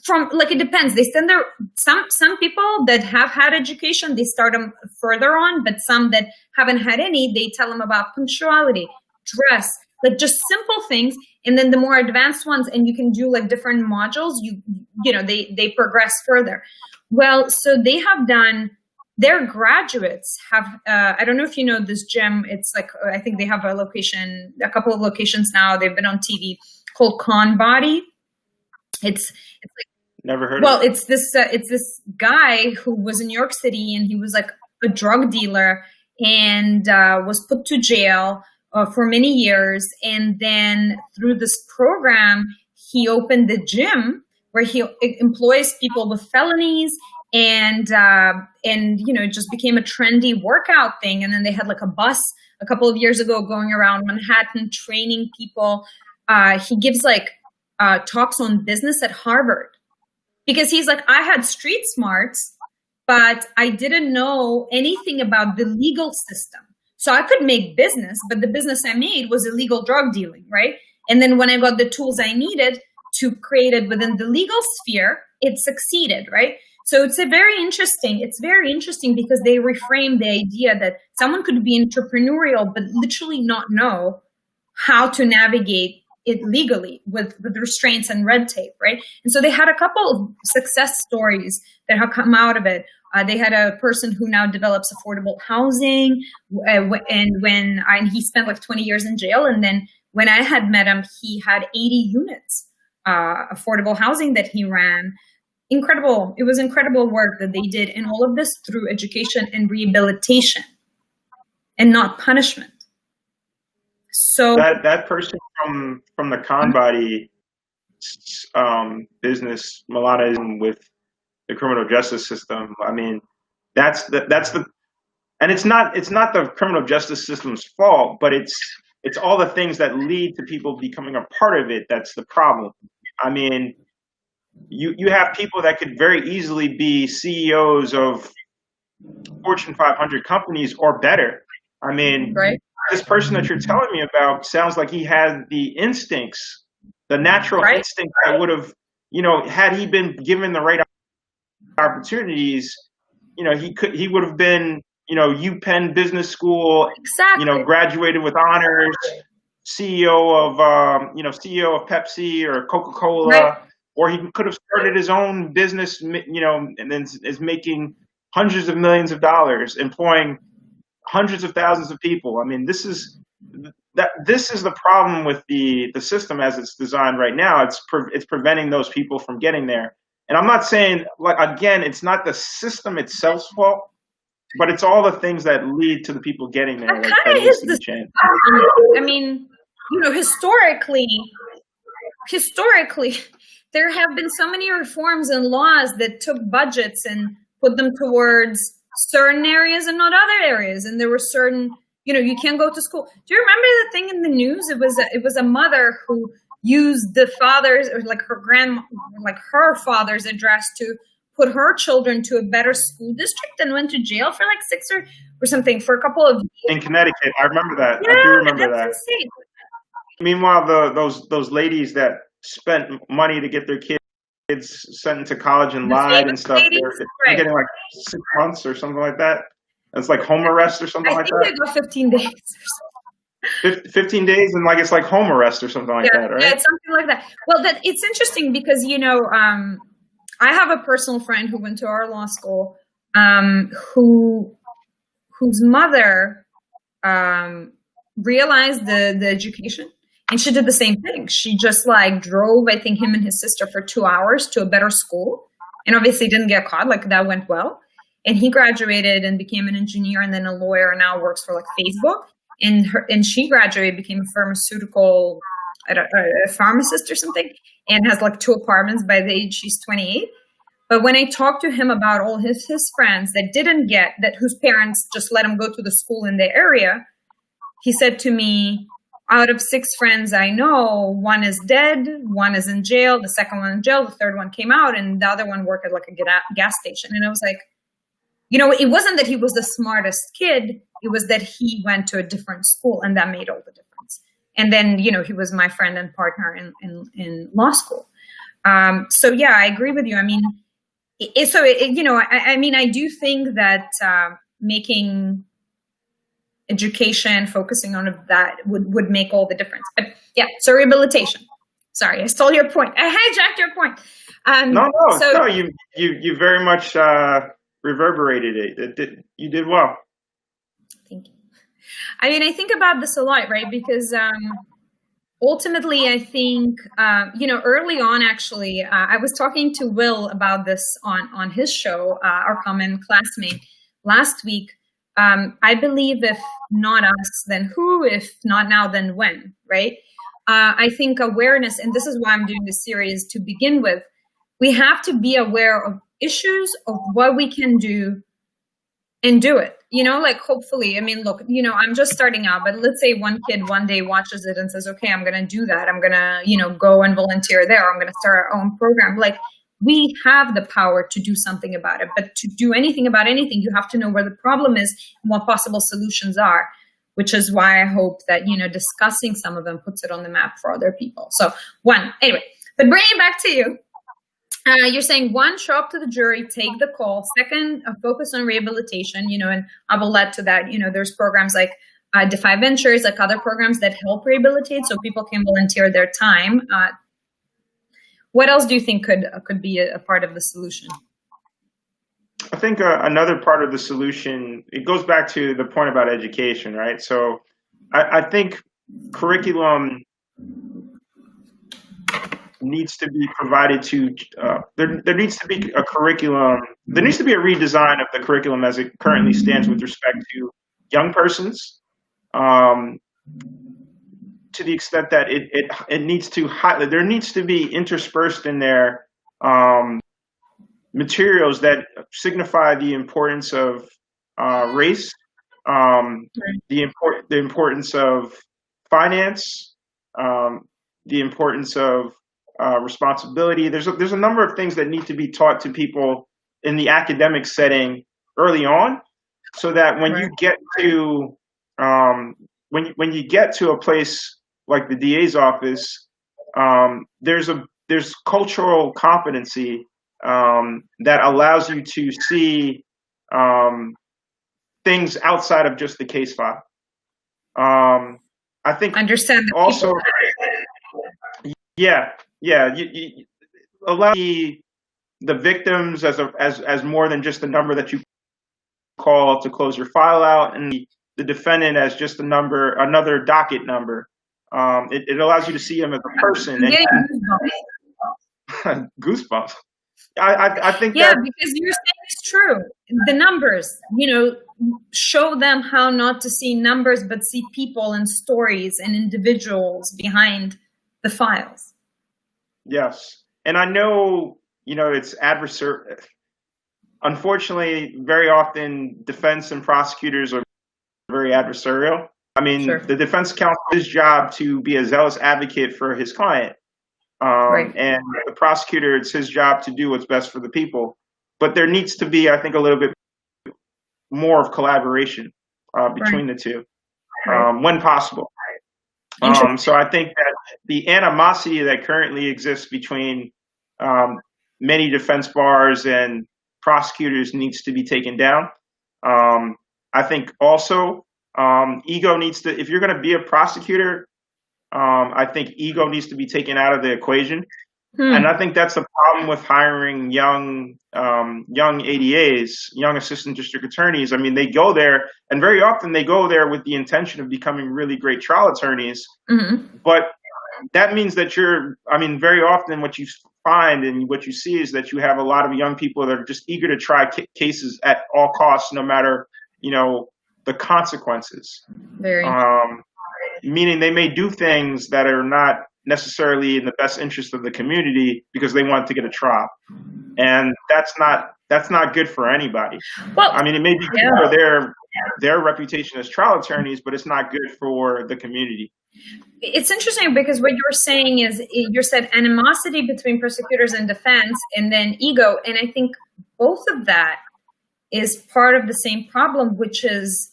from, like, it depends. They send their, some people that have had education, they start them further on, but some that haven't had any, they tell them about punctuality, dress, like just simple things. And then the more advanced ones, and you can do like different modules, you know, they progress further. Well, so they have done, their graduates have, I don't know if you know this gym. It's like, I think they have a couple of locations now. They've been on TV, called Con Body. It's like, never heard. Well, it's this guy who was in New York City, and he was like a drug dealer and was put to jail for many years. And then through this program, he opened the gym where he employs people with felonies, and you know, it just became a trendy workout thing. And then they had like a bus a couple of years ago going around Manhattan training people. He gives like talks on business at Harvard, because he's like, I had street smarts, but I didn't know anything about the legal system. So I could make business, but the business I made was illegal drug dealing, right? And then when I got the tools I needed to create it within the legal sphere, it succeeded, right? So it's very interesting because they reframe the idea that someone could be entrepreneurial, but literally not know how to navigate it legally with restraints and red tape, right? And so they had a couple of success stories that have come out of it. They had a person who now develops affordable housing, and he spent like 20 years in jail. And then when I had met him, he had 80 units, affordable housing that he ran. Incredible. It was incredible work that they did. And all of this through education and rehabilitation and not punishment. So that person from the Con Body business, Milana, is with the criminal justice system. I mean, that's the, and it's not the criminal justice system's fault, but it's all the things that lead to people becoming a part of it that's the problem. I mean, you have people that could very easily be CEOs of Fortune 500 companies or better. I mean, right, this person that you're telling me about sounds like he had the instincts, the natural right, instinct that would have, had he been given the right opportunities, he would have been, UPenn Business School, exactly, graduated with honors, CEO of Pepsi or Coca-Cola, right. or he could have started his own business, and then is making hundreds of millions of dollars, employing hundreds of thousands of people. I mean, this is the problem with the system as it's designed right now. It's preventing those people from getting there. And I'm not saying, like, again, it's not the system itself's fault, but it's all the things that lead to the people getting there That that kind of needs is to the. be changed. I mean, historically, there have been so many reforms and laws that took budgets and put them towards certain areas and not other areas. And there were certain, you can't go to school. Do you remember the thing in the news? It was a mother who used the father's, or like her father's address to put her children to a better school district and went to jail for like 6 or something for a couple of years. In Connecticut, I remember that. Yeah, I do remember that. Insane. Meanwhile, those ladies that spent money to get their kids sent into college and lied and stuff, they're getting like 6 months or something like that. It's like home arrest or something like that. I think they got 15 days or something. 15 days and like it's like home arrest or something like that, right? Yeah, it's something like that. Well, it's interesting because I have a personal friend who went to our law school, whose mother realized the education, and she did the same thing. She just like drove, I think, him and his sister for 2 hours to a better school, and obviously didn't get caught. Like that went well, and he graduated and became an engineer and then a lawyer, and now works for like Facebook. And she graduated, became a pharmaceutical, a pharmacist or something, and has like 2 apartments by the age she's 28. But when I talked to him about all his friends that didn't get that, whose parents just let him go to the school in the area, he said to me, out of 6 friends I know, 1 is dead, 1 is in jail, the second one in jail, the third one came out, and the other one worked at like a gas station. And I was like, it wasn't that he was the smartest kid. It was that he went to a different school, and that made all the difference. And then, he was my friend and partner in law school. So yeah, I agree with you. I mean, I do think that making education, focusing on that would make all the difference. But yeah, so rehabilitation. Sorry, I stole your point. I hijacked your point. No, you very much reverberated it. You did well. Thank you. I mean, I think about this a lot, right? Because ultimately, I think, early on, actually, I was talking to Will about this on his show, our common classmate, last week. I believe if not us, then who? If not now, then when, right? I think awareness, and this is why I'm doing this series to begin with, we have to be aware of issues, of what we can do, and do it. Hopefully, I mean, look, I'm just starting out, but let's say one kid one day watches it and says, okay, I'm going to do that. I'm going to, go and volunteer there. I'm going to start our own program. Like, we have the power to do something about it, but to do anything about anything, you have to know where the problem is and what possible solutions are, which is why I hope that, discussing some of them puts it on the map for other people. So anyway, but bringing it back to you. You're saying 1, show up to the jury, take the call. 2nd, focus on rehabilitation, and I will add to that, there's programs like Defy Ventures, like other programs that help rehabilitate so people can volunteer their time. What else do you think could be a part of the solution? I think another part of the solution, it goes back to the point about education, right? So I think curriculum needs to be provided to, there needs to be a curriculum, there needs to be a redesign of the curriculum as it currently stands with respect to young persons, to the extent that it needs to highlight, there needs to be interspersed in there materials that signify the importance of race, the importance of finance, the importance of responsibility. There's a number of things that need to be taught to people in the academic setting early on, so that when you get to when you get to a place like the DA's office, there's cultural competency that allows you to see things outside of just the case file. I think understand also, you allow the victims as more than just a number that you call to close your file out, and the defendant as just another docket number. It allows you to see him as a person. And goosebumps. I think because you're saying it's true. The numbers, show them how not to see numbers, but see people and stories and individuals behind the files. Yes. And I know, it's adversarial. Unfortunately, very often defense and prosecutors are very adversarial. I mean, the defense counsel, his job to be a zealous advocate for his client. And the prosecutor, it's his job to do what's best for the people. But there needs to be, I think, a little bit more of collaboration between the two when possible. So I think that the animosity that currently exists between many defense bars and prosecutors needs to be taken down. I think also ego needs to, if you're going to be a prosecutor, I think ego needs to be taken out of the equation. And I think that's the problem with hiring young ADAs, young assistant district attorneys. I mean, they go there, and very often they go there with the intention of becoming really great trial attorneys. But that means that very often what you find and what you see is that you have a lot of young people that are just eager to try cases at all costs, no matter, the consequences. Meaning they may do things that are not necessarily in the best interest of the community because they want to get a trial, and that's not good for anybody. Well, I mean, it may be good for their reputation as trial attorneys, but it's not good for the community. It's interesting because what you're saying is you said animosity between prosecutors and defense, and then ego, and I think both of that is part of the same problem, which is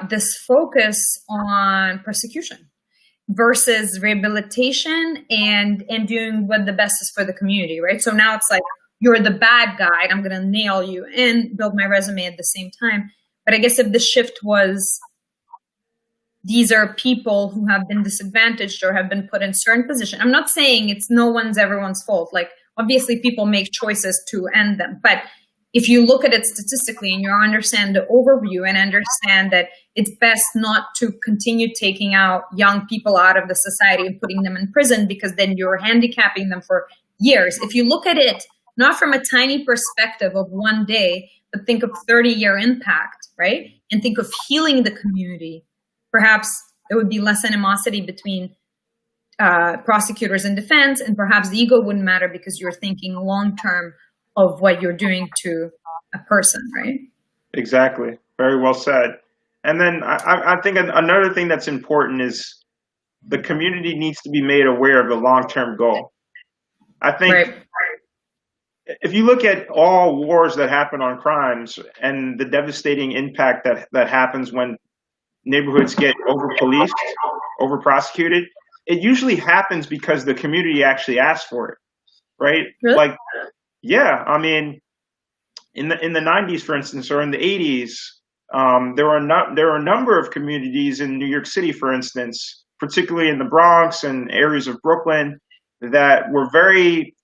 this focus on prosecution versus rehabilitation and doing what the best is for the community, right? So now it's like, you're the bad guy, and I'm going to nail you and build my resume at the same time. But I guess if the shift was, these are people who have been disadvantaged or have been put in certain position. I'm not saying it's everyone's fault. Like, obviously people make choices to end them, but if you look at it statistically and you understand the overview and understand that it's best not to continue taking out young people out of the society and putting them in prison, because then you're handicapping them for years. If you look at it, not from a tiny perspective of one day, but think of 30-year impact, right? And think of healing the community. Perhaps there would be less animosity between prosecutors and defense, and perhaps the ego wouldn't matter because you're thinking long-term of what you're doing to a person, right? Exactly. Very well said. And then I think another thing that's important is the community needs to be made aware of the long-term goal. I think if you look at all wars that happen on crimes and the devastating impact that happens when neighborhoods get over-policed, over-prosecuted, it usually happens because the community actually asks for it, right? Really? Yeah, I mean, in the 90s, for instance, or in the 80s, there were a number of communities in New York City, for instance, particularly in the Bronx and areas of Brooklyn, that were very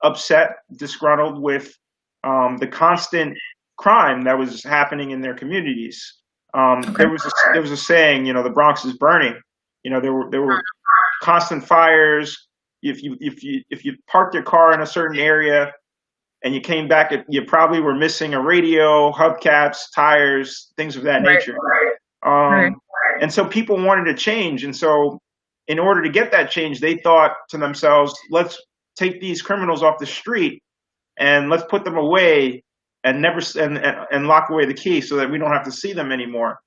upset, disgruntled with the constant crime that was happening in their communities. There was a saying, the Bronx is burning. There were constant fires. If you parked your car in a certain area and you came back, you probably were missing a radio, hubcaps, tires, things of that nature. And so people wanted to change. And so in order to get that change, they thought to themselves, let's take these criminals off the street and let's put them away and and lock away the key so that we don't have to see them anymore.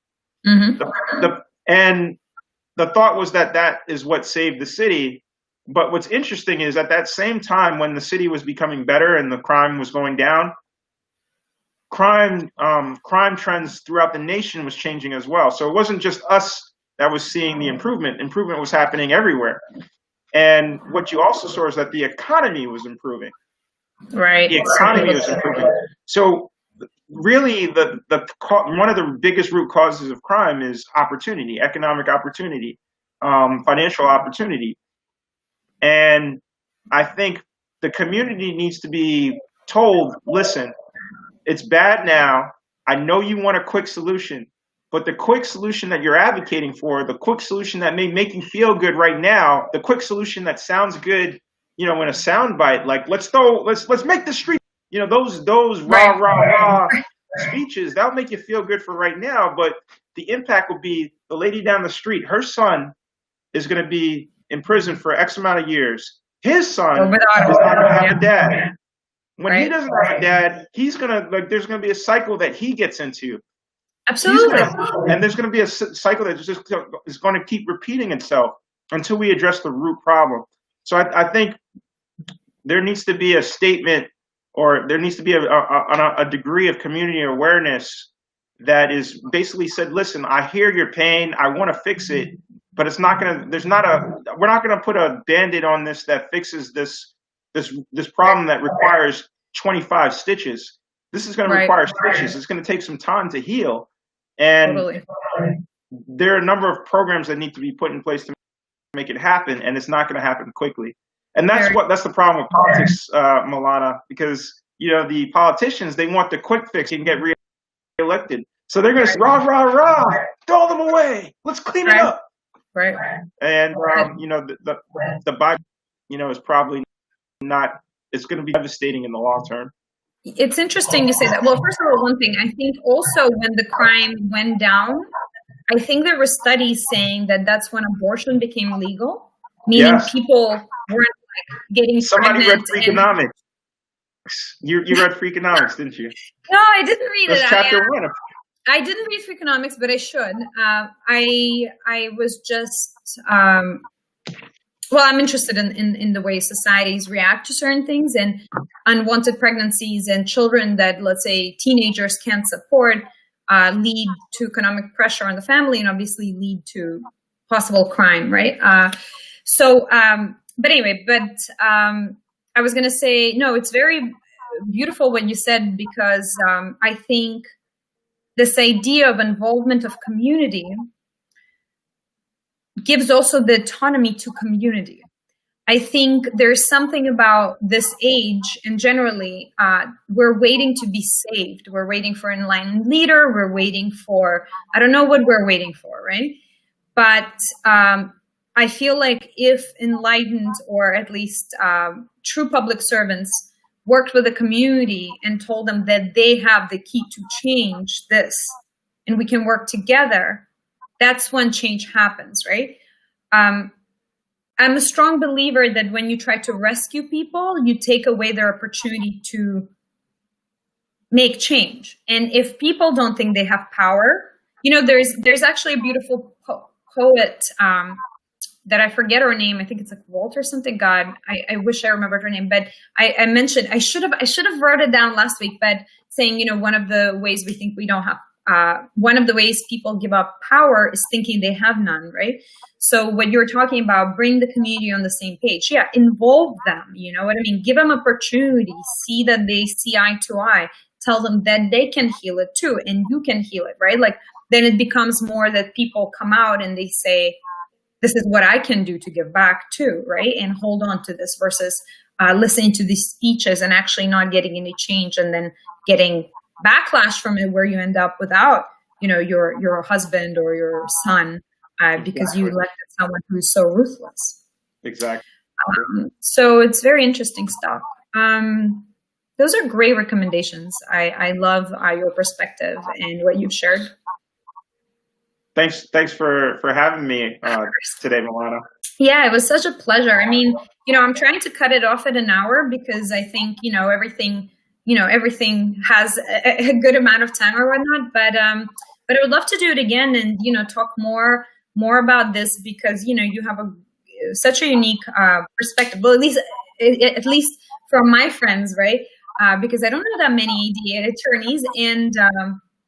And the thought was that is what saved the city. But what's interesting is at that same time when the city was becoming better and the crime was going down, crime trends throughout the nation was changing as well. So it wasn't just us that was seeing the improvement. Improvement was happening everywhere. And what you also saw is that the economy was improving. Right. The economy was improving. So really, one of the biggest root causes of crime is opportunity, economic opportunity, financial opportunity. And I think the community needs to be told, listen, it's bad now. I know you want a quick solution, but the quick solution that you're advocating for, the quick solution that may make you feel good right now, the quick solution that sounds good, in a soundbite, like let's make the street, those rah speeches, that'll make you feel good for right now. But the impact will be the lady down the street, her son is going to be in prison for X amount of years. His son is not going to have a dad. When he doesn't have a dad, he's gonna there's gonna be a cycle that he gets into. Absolutely. And there's gonna be a cycle that just is going to keep repeating itself until we address the root problem. So I think there needs to be a statement, or there needs to be a degree of community awareness that is basically said, listen, I hear your pain, I want to fix it, but it's not gonna. We're not gonna put a Band-Aid on this that fixes this problem that requires 25 stitches. This is going to require stitches. It's going to take some time to heal. And there are a number of programs that need to be put in place to make it happen, and it's not going to happen quickly. And that's the problem with politics, Milana, because the politicians, they want the quick fix and get reelected. So they're going to say, rah, rah, rah, throw them away. Let's clean it up. Right. And the Biden, is probably not, it's going to be devastating in the long term. It's interesting you say that. Well, first of all, one thing, I think also when the crime went down, I think there were studies saying that that's when abortion became legal, meaning people weren't getting Somebody pregnant. Read Freakonomics. You read Freakonomics, didn't you? No, I didn't read That's it. chapter 1. I didn't read Freakonomics, but I should. I was just I'm interested in the way societies react to certain things, and unwanted pregnancies and children that, let's say, teenagers can't support lead to economic pressure on the family and obviously lead to possible crime, right? But anyway, I was going to say, no, it's very beautiful what you said, because I think this idea of involvement of community gives also the autonomy to community. I think there's something about this age, and generally, we're waiting to be saved. We're waiting for an enlightened leader. We're waiting for, I don't know what we're waiting for, right? But I feel like if enlightened, or at least true public servants, worked with the community and told them that they have the key to change this, and we can work together, that's when change happens, right? I'm a strong believer that when you try to rescue people, you take away their opportunity to make change. And if people don't think they have power, there's actually a beautiful poet that I forget her name. I think it's like Walter something. God, I wish I remembered her name. But I mentioned, I should have wrote it down last week. But saying, one of the ways we think we don't have, one of the ways people give up power is thinking they have none, right? So what you're talking about, bring the community on the same page. Yeah, involve them. You know what I mean? Give them opportunity. See that they see eye to eye. Tell them that they can heal it too, and you can heal it, right? Like then it becomes more that people come out and they say, this is what I can do to give back too, right? And hold on to this versus listening to these speeches and actually not getting any change and then getting backlash from it, where you end up without, your husband or your son because you elected someone who's so ruthless. Exactly. So it's very interesting stuff. Those are great recommendations. I love your perspective and what you've shared. Thanks for having me today, Milana. Yeah, it was such a pleasure. I mean, I'm trying to cut it off at an hour because I think, everything has a good amount of time or whatnot. But I would love to do it again and, talk more about this because, you have a such a unique perspective. Well, at least from my friends, right? Because I don't know that many ADA attorneys, and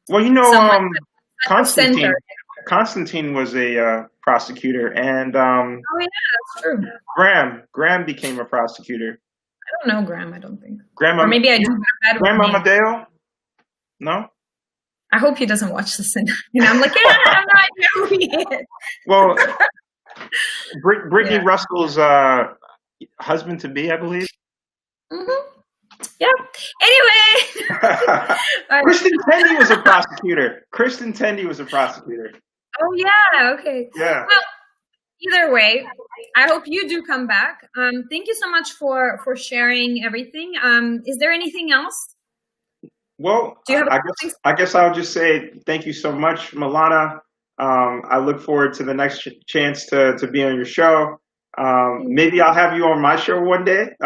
well, you know, Constantine was a prosecutor, and oh yeah, that's true. Graham became a prosecutor. I don't know Graham. I don't think. Graham, or maybe I do. Graham Amadeo? No. I hope he doesn't watch this, and I'm like, yeah, I have no idea who he is. Well, Brittany Russell's husband to be, I believe. Mm-hmm. Yeah. Anyway, Kristen Tendy was a prosecutor. Oh yeah. Okay. Yeah. Well, either way, I hope you do come back. Thank you so much for sharing everything. Is there anything else? Well, I guess I'll just say thank you so much, Milana. I look forward to the next chance to be on your show. Maybe I'll have you on my show one day.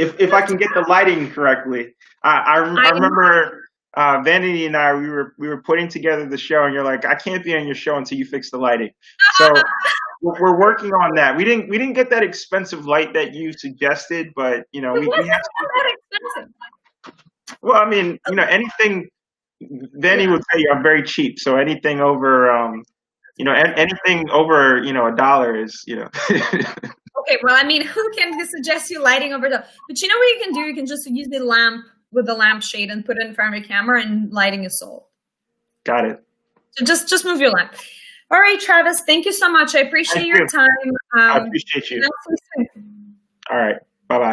If I can get the lighting correctly. I remember Vanity and I, we were putting together the show, and you're like, I can't be on your show until you fix the lighting. So we're working on that. We didn't get that expensive light that you suggested, but you know, we have that expensive. Well, I mean, you know, anything. Vanny will tell you I'm very cheap, so anything over, anything over, $1 is, Okay, well, I mean, who can suggest you lighting over the? But you know what you can do? You can just use the lamp with the lampshade and put it in front of your camera, and lighting is solved. Got it. So just move your lamp. All right, Travis, thank you so much. I appreciate your time. I appreciate you. And I'll see you soon. All right. Bye-bye.